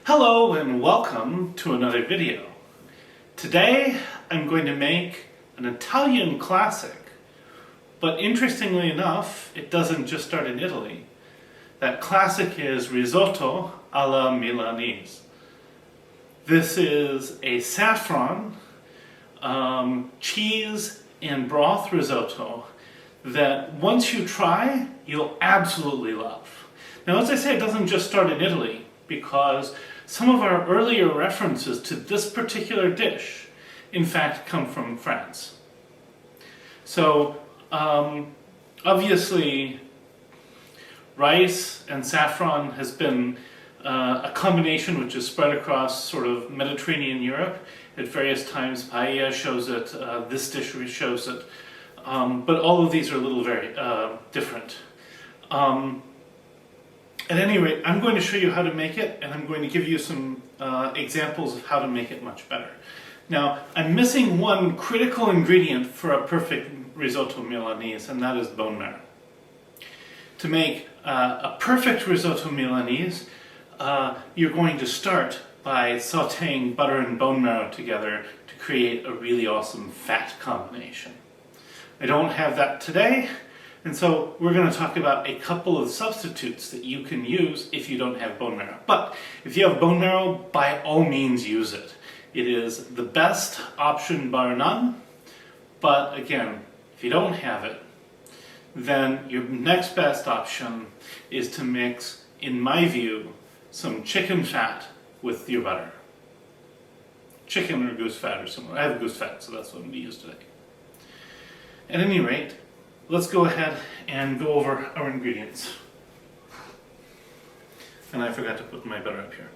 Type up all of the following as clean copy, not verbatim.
Hello and welcome to another video. Today I'm going to make an Italian classic, but interestingly enough, it doesn't just start in Italy. That classic is risotto alla Milanese. This is a saffron, cheese and broth risotto that once you try, you'll absolutely love. Now, as I say, it doesn't just start in Italy, because some of our earlier references to this particular dish, in fact, come from France. So, obviously, rice and saffron has been a combination which is spread across sort of Mediterranean Europe. At various times, paella shows it, this dish shows it, but all of these are a little very different. At any rate, I'm going to show you how to make it, and I'm going to give you some examples of how to make it much better. Now, I'm missing one critical ingredient for a perfect risotto Milanese, and that is bone marrow. To make a perfect risotto Milanese, you're going to start by sautéing butter and bone marrow together to create a really awesome fat combination. I don't have that today, and so we're going to talk about a couple of substitutes that you can use if you don't have bone marrow. But if you have bone marrow, by all means use it. It is the best option bar none, but again, if you don't have it, then your next best option is to mix, in my view, some chicken fat with your butter. Chicken or goose fat or similar. I have goose fat, so that's what I'm going to use today. At any rate, let's go ahead and go over our ingredients. And I forgot to put my butter up here.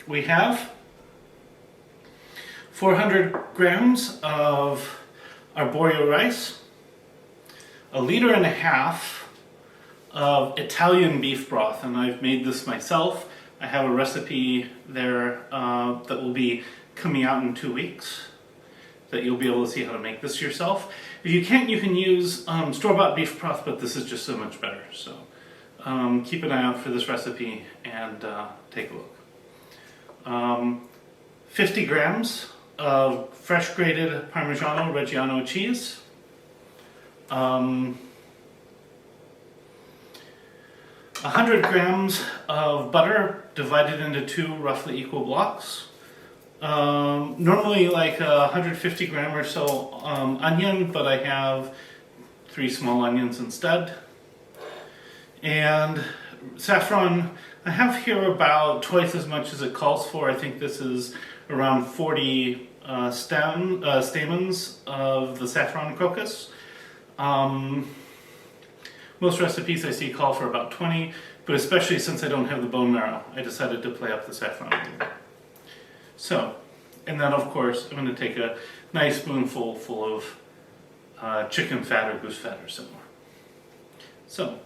We have 400 grams of arborio rice, 1.5 liters of Italian beef broth, and I've made this myself. I have a recipe there that will be coming out in 2 weeks, that you'll be able to see how to make this yourself. If you can't, you can use store-bought beef broth, but this is just so much better. So keep an eye out for this recipe and take a look. 50 grams of fresh grated Parmesan Reggiano cheese. 100 grams of butter divided into 2 roughly equal blocks. Normally like 150 gram or so onion, but I have 3 small onions instead. And saffron, I have here about twice as much as it calls for. I think this is around 40 stamens of the saffron crocus. Most recipes I see call for about 20, but especially since I don't have the bone marrow, I decided to play up the saffron. So, and then of course, I'm going to take a nice spoonful full of chicken fat or goose fat or similar. So,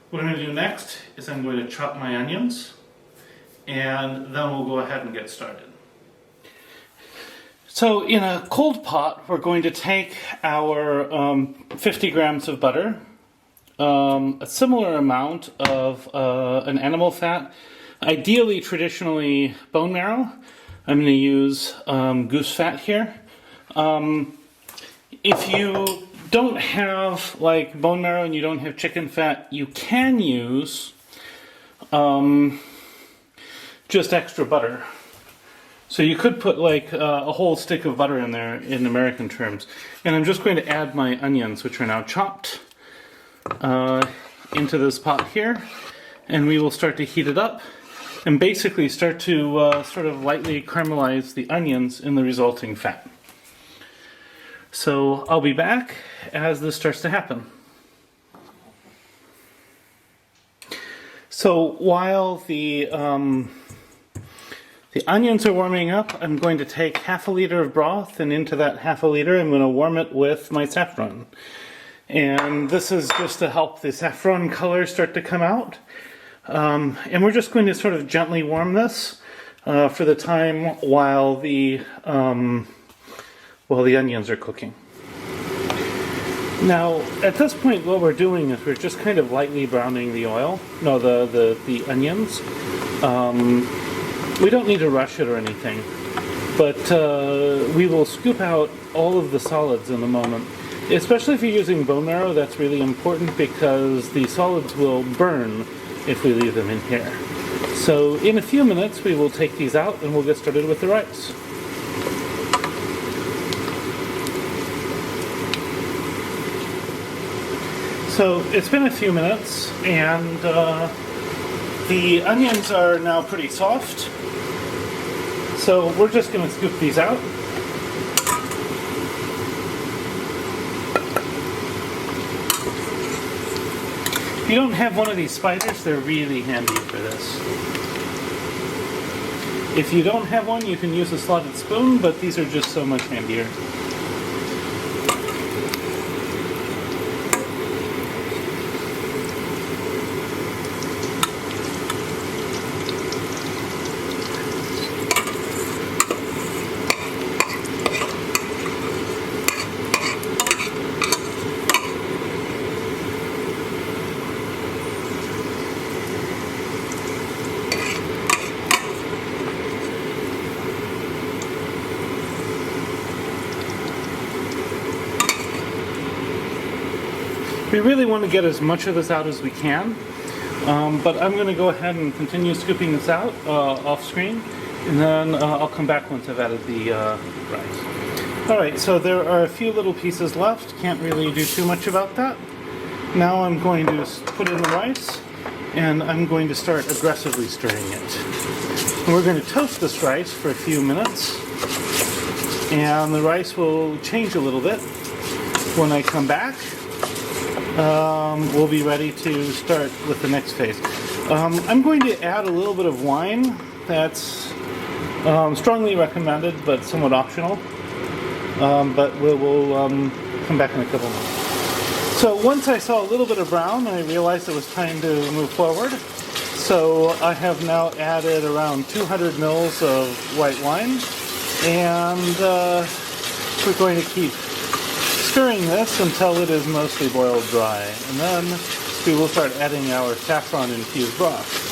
what I'm going to do next is I'm going to chop my onions, and then we'll go ahead and get started. So in a cold pot, we're going to take our 50 grams of butter, a similar amount of an animal fat, ideally traditionally bone marrow. I'm going to use goose fat here. If you don't have like bone marrow and you don't have chicken fat, you can use just extra butter. So you could put like a whole stick of butter in there in American terms. And I'm just going to add my onions, which are now chopped, into this pot here, and we will start to heat it up and basically start to sort of lightly caramelize the onions in the resulting fat. So I'll be back as this starts to happen. So while the onions are warming up, I'm going to take 1/2 liter of broth, and into that 1/2 liter I'm going to warm it with my saffron. And this is just to help the saffron color start to come out. And we're just going to sort of gently warm this for the time while the onions are cooking. Now, at this point, what we're doing is we're just kind of lightly browning the onions. We don't need to rush it or anything, but we will scoop out all of the solids in a moment. Especially if you're using bone marrow, that's really important because the solids will burn if we leave them in here. So in a few minutes we will take these out and we'll get started with the rice. So it's been a few minutes and the onions are now pretty soft. So we're just going to scoop these out. If you don't have one of these spiders, they're really handy for this. If you don't have one, you can use a slotted spoon, but these are just so much handier. We really want to get as much of this out as we can, but I'm going to go ahead and continue scooping this out off screen, and then I'll come back once I've added the rice. Alright, so there are a few little pieces left, can't really do too much about that. Now I'm going to put in the rice, and I'm going to start aggressively stirring it. And we're going to toast this rice for a few minutes, and the rice will change a little bit. When I come back, we'll be ready to start with the next phase. I'm going to add a little bit of wine. That's strongly recommended, but somewhat optional. But we'll come back in a couple minutes. So once I saw a little bit of brown, I realized it was time to move forward. So I have now added around 200 mils of white wine, and we're going to keep stirring this until it is mostly boiled dry, and then we will start adding our saffron infused broth.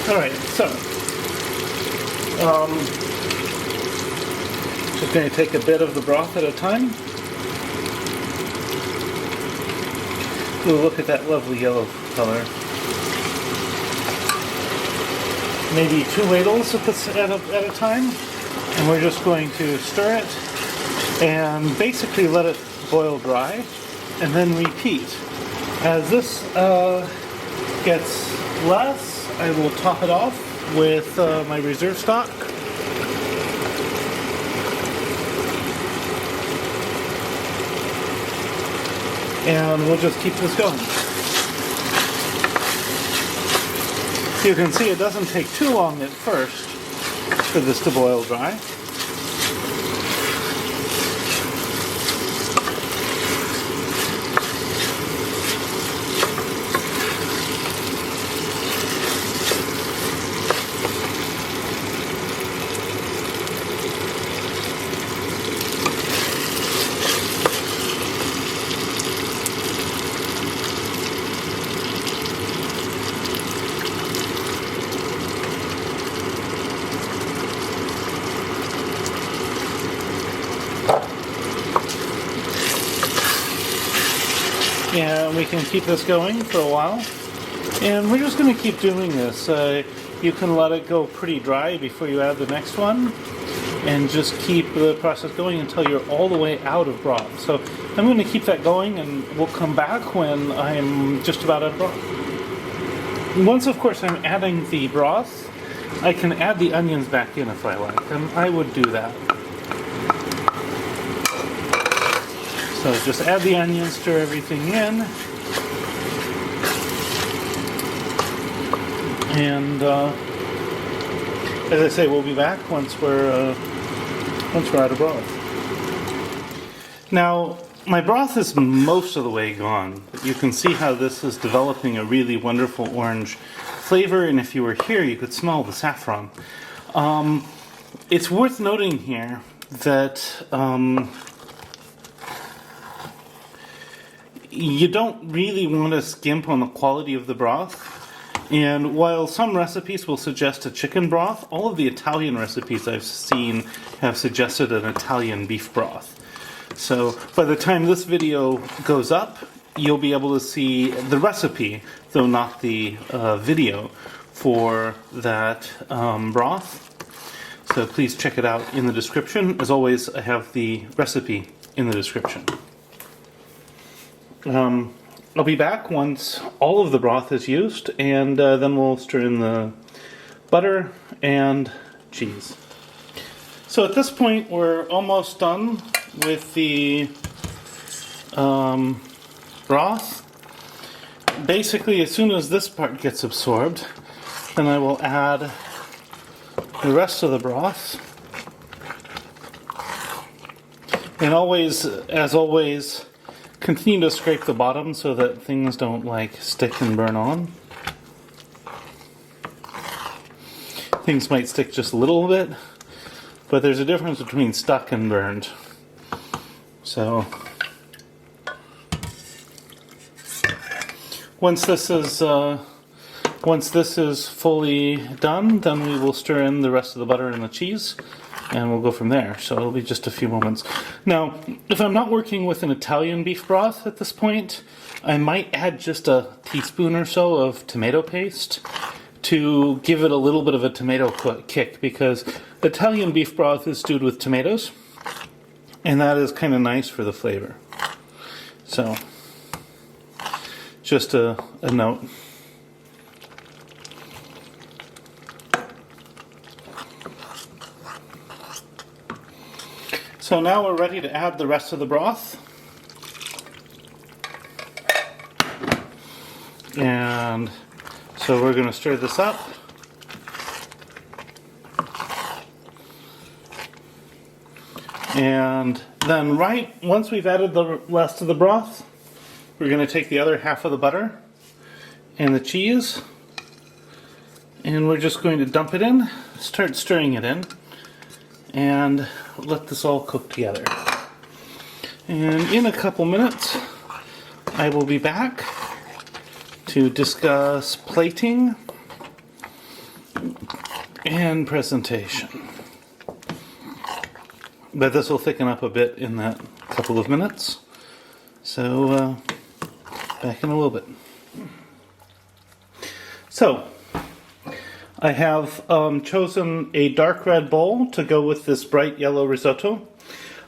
Alright, so just going to take a bit of the broth at a time. We'll look at that lovely yellow color. Maybe 2 ladles at a time, and we're just going to stir it and basically let it boil dry, and then repeat. As this gets less, I will top it off with my reserve stock. And we'll just keep this going. You can see it doesn't take too long at first for this to boil dry. And we can keep this going for a while. And we're just going to keep doing this. You can let it go pretty dry before you add the next one. And just keep the process going until you're all the way out of broth. So I'm going to keep that going, and we'll come back when I'm just about out of broth. Once, of course, I'm adding the broth, I can add the onions back in if I like, and I would do that. So just add the onions, stir everything in. And as I say, we'll be back once we're out of broth. Now, my broth is most of the way gone, but you can see how this is developing a really wonderful orange flavor, and if you were here, you could smell the saffron. It's worth noting here that you don't really want to skimp on the quality of the broth. And while some recipes will suggest a chicken broth, all of the Italian recipes I've seen have suggested an Italian beef broth. So by the time this video goes up, you'll be able to see the recipe, though not the video, for that broth. So please check it out in the description. As always, I have the recipe in the description. I'll be back once all of the broth is used, and then we'll stir in the butter and cheese. So at this point, we're almost done with the broth. Basically, as soon as this part gets absorbed, then I will add the rest of the broth. And always, as always, continue to scrape the bottom so that things don't like stick and burn on. Things might stick just a little bit, but there's a difference between stuck and burned. So once this is fully done, then we will stir in the rest of the butter and the cheese, and we'll go from there. So it'll be just a few moments. Now, if I'm not working with an Italian beef broth at this point, I might add just a teaspoon or so of tomato paste to give it a little bit of a tomato kick, because Italian beef broth is stewed with tomatoes, and that is kind of nice for the flavor. So, just a note. So now we're ready to add the rest of the broth. And so we're going to stir this up. And then once we've added the rest of the broth, we're going to take the other half of the butter and the cheese, and we're just going to dump it in, start stirring it in, and let this all cook together. And in a couple minutes, I will be back to discuss plating and presentation. But this will thicken up a bit in that couple of minutes. So, back in a little bit. So, I have chosen a dark red bowl to go with this bright yellow risotto.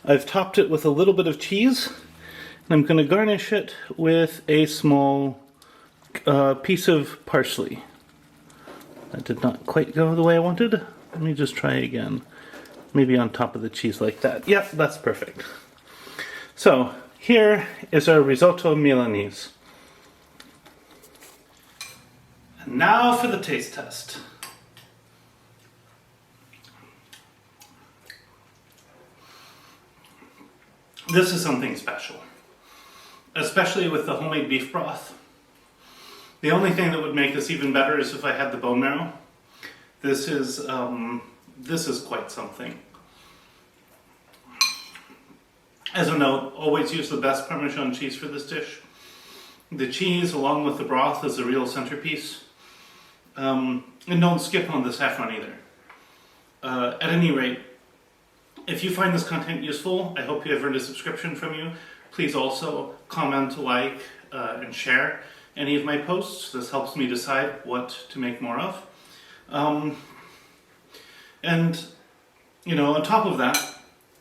I've topped it with a little bit of cheese, and I'm going to garnish it with a small piece of parsley. That did not quite go the way I wanted. Let me just try again. Maybe on top of the cheese like that. Yep, that's perfect. So, here is our risotto Milanese. And now for the taste test. This is something special, especially with the homemade beef broth. The only thing that would make this even better is if I had the bone marrow. This is quite something. As a note, always use the best Parmesan cheese for this dish. The cheese, along with the broth, is a real centerpiece. And don't skip on the saffron either. At any rate, if you find this content useful, I hope you have earned a subscription from you. Please also comment, like, and share any of my posts. This helps me decide what to make more of. And, you know, on top of that,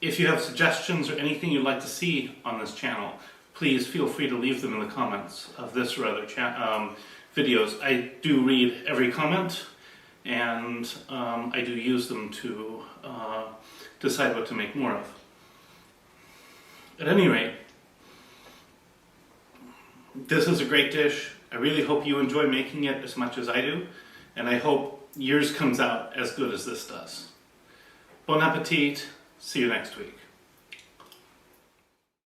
if you have suggestions or anything you'd like to see on this channel, please feel free to leave them in the comments of this or other videos. I do read every comment, and I do use them to decide what to make more of. At any rate, this is a great dish. I really hope you enjoy making it as much as I do, and I hope yours comes out as good as this does. Bon appetit, see you next week.